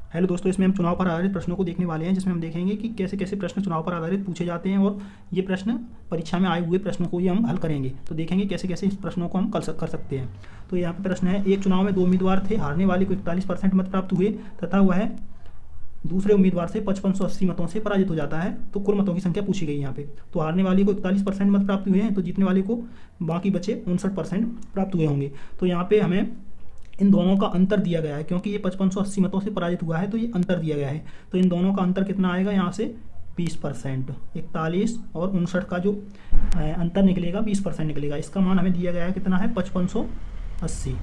Hello दोस्तों, इसमें हम चुनाव पर आधारित प्रश्नों को देखने वाले हैं, जिसमें हम देखेंगे कि कैसे कैसे प्रश्न चुनाव पर आधारित पूछे जाते हैं और ये प्रश्न परीक्षा में आए हुए प्रश्नों को ही हम हल करेंगे। तो देखेंगे कैसे कैसे इस प्रश्नों को हम कर सकते हैं। तो यहाँ पे प्रश्न है, एक चुनाव में 2 उम्मीदवार थे, हारने वाले को 41% मत प्राप्त हुए तथा वह दूसरे उम्मीदवार से 5580 मतों से पराजित हो जाता है। तो कुल मतों की संख्या पूछी गई यहाँ पे। तो हारने वाले को 41% मत प्राप्त हुए हैं, तो जीतने वाले को बाकी बचे 59% प्राप्त हुए होंगे। तो यहाँ पे हमें इन दोनों का अंतर दिया गया है, क्योंकि ये 5580 मतों से पराजित हुआ है, तो ये अंतर दिया गया है। तो इन दोनों का अंतर कितना आएगा यहाँ से 20%। 41 और 59 का जो अंतर निकलेगा 20% निकलेगा। इसका मान हमें दिया गया है कितना है 5580।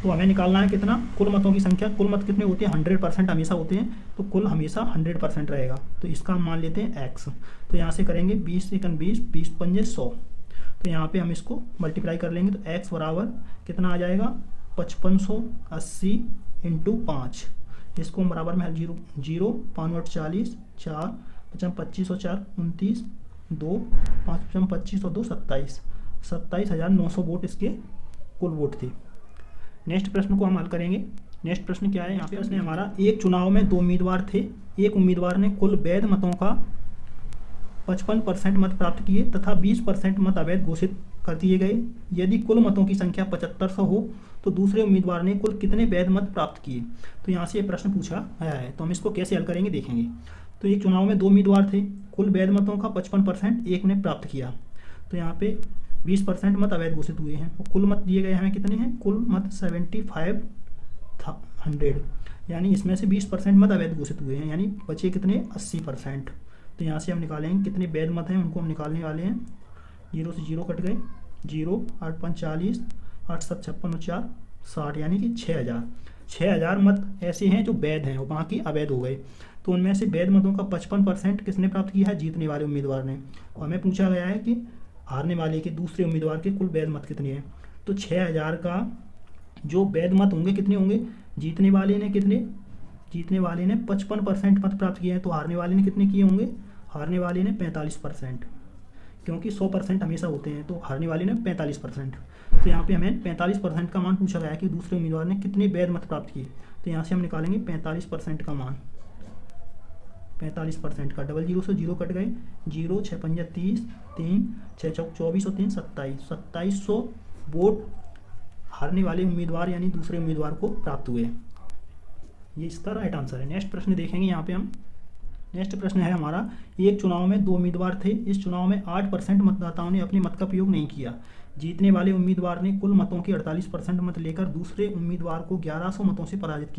तो हमें निकालना है कितना, कुल मतों की संख्या। कुल मत कितने होते हैं 100% हमेशा होते हैं, तो कुल हमेशा 100% रहेगा। तो इसका हम मान लेते हैं x। तो यहाँ से करेंगे 20 एकन 20, 20 पंजे 100। तो यहाँ पे हम इसको मल्टीप्लाई कर लेंगे, तो x बराबर कितना आ जाएगा 5580 इंटू 5। इसको हम बराबर में 0 0 5 वोट 40, 4 5 25 और 4 29, 2 5 25 और 2 27, 27,900 वोट इसके कुल वोट थे। नेक्स्ट प्रश्न को हम हल करेंगे। नेक्स्ट प्रश्न क्या है, यहाँ पे प्रश्न है हमारा, एक चुनाव में 2 उम्मीदवार थे, एक उम्मीदवार ने कुल वैध मतों का 55% मत प्राप्त किए तथा 20% मत अवैध घोषित कर दिए गए। यदि कुल मतों की संख्या 7500 हो तो दूसरे उम्मीदवार ने कुल कितने वैध मत प्राप्त किए। तो यहाँ से ये प्रश्न पूछा गया है, तो हम इसको कैसे हल करेंगे देखेंगे। तो एक चुनाव में 2 उम्मीदवार थे, कुल वैध मतों का 55% एक ने प्राप्त किया, तो यहाँ पे 20% मत अवैध घोषित हुए हैं। और कुल मत दिए गए हमें कितने हैं, कुल मत 7500, यानी इसमें से 20% मत अवैध घोषित हुए हैं, यानी बचे कितने 80%। तो यहाँ से हम निकालेंगे कितने वैध मत हैं, उनको हम निकालने वाले हैं। 0 से 0 कट गए, 0 8 5 40, 8 7 56 और 4 60, यानी कि 6000 मत ऐसे हैं जो वैध हैं और बाकी अवैध हो गए। तो उनमें से वैध मतों का 55% किसने प्राप्त किया है, जीतने वाले उम्मीदवार ने। और हमें पूछा गया है कि हारने वाले के दूसरे उम्मीदवार के कुल वैध मत कितने हैं। तो 6000 का जो वैध मत होंगे कितने होंगे, जीतने वाले ने 55% मत प्राप्त किए हैं, तो हारने वाले ने कितने किए होंगे, हारने वाले ने 45%, क्योंकि 100% हमेशा होते हैं, तो हारने वाले ने 45%। तो यहाँ पे हमें 45% का मान पूछा गया है कि दूसरे उम्मीदवार ने कितने वैध मत प्राप्त किए। तो यहाँ से हम निकालेंगे 45% का मान। 45% का 0 से 0 कट गए, 0 6 5 30, 3 6 चौक 24 और 3 27, 2700 वोट हारने वाले उम्मीदवार यानी दूसरे उम्मीदवार को प्राप्त हुए। ये इसका राइट आंसर है। नेक्स्ट प्रश्न देखेंगे यहाँ पे हम। नेक्स्ट प्रश्न है हमारा, एक चुनाव में 2 उम्मीदवार थे, इस चुनाव में 8% मतदाताओं ने अपने मत का प्रयोग नहीं किया। जीतने वाले उम्मीदवार ने कुल मतों के 48% मत लेकर दूसरे उम्मीदवार को 1100 मतों से पराजित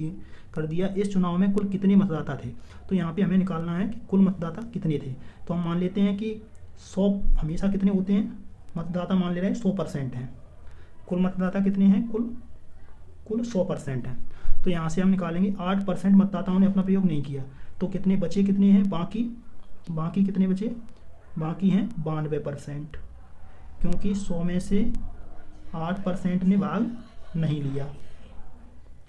कर दिया। इस चुनाव में कुल कितने मतदाता थे। तो यहाँ पे हमें निकालना है कि कुल मतदाता कितने थे। तो हम मान लेते हैं कि 100 हमेशा कितने होते हैं, मतदाता मान ले रहे हैं 100% हैं। कुल मतदाता कितने हैं, कुल 100% हैं। तो यहाँ से हम निकालेंगे 8% मतदाताओं ने अपना प्रयोग नहीं किया, तो कितने बचे, कितने हैं बाकी कितने बचे, बाकी हैं 92%, क्योंकि 100 में से 8% ने भाग नहीं लिया,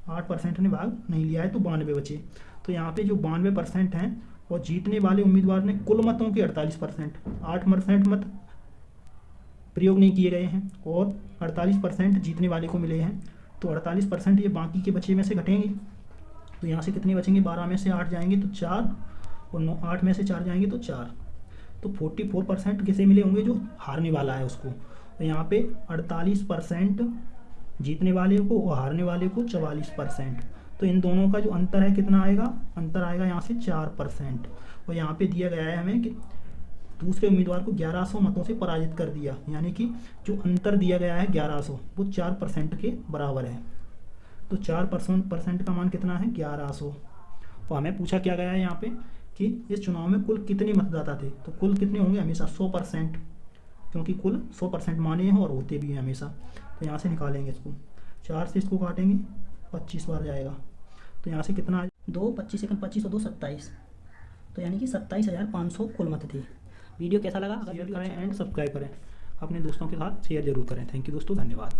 8% ने भाग नहीं लिया है, तो 92 बचे। तो यहाँ पे जो 92% हैं और जीतने वाले उम्मीदवार ने कुल मतों के 48%, 8% मत प्रयोग नहीं किए गए हैं और 48% जीतने वाले को मिले हैं। तो 48% ये बाकी के बचे में से घटेंगे, तो यहाँ से कितने बचेंगे, 12 में से 8 जाएंगे तो 4 और 8 में से 4 जाएंगे तो 4। तो 44% किसे मिले होंगे, जो हारने वाला है उसको। तो यहाँ पे 48% जीतने वाले को और हारने वाले को 44%। तो इन दोनों का जो अंतर है कितना आएगा, अंतर आएगा यहाँ से 4%। और यहाँ पे दिया गया है हमें कि दूसरे उम्मीदवार को 1100 मतों से पराजित कर दिया, यानी कि जो अंतर दिया गया है 1100 वो 4% के बराबर है। तो 4% का मान कितना है 1100। और हमें पूछा क्या गया है यहाँ पे कि इस चुनाव में कुल कितने मतदाता थे। तो कुल कितने होंगे, हमेशा 100%, क्योंकि कुल 100% माने हैं और होते भी हैं हमेशा। तो यहाँ से निकालेंगे इसको, 4 से इसको काटेंगे 25 बार जाएगा, तो यहाँ से कितना 2 25 एकन 25 और 2 27, तो यानी कि 27,500 कुल मत थे। वीडियो कैसा लगा, शेयर करें एंड सब्सक्राइब करें, अपने दोस्तों के साथ शेयर जरूर करें। थैंक यू दोस्तों, धन्यवाद।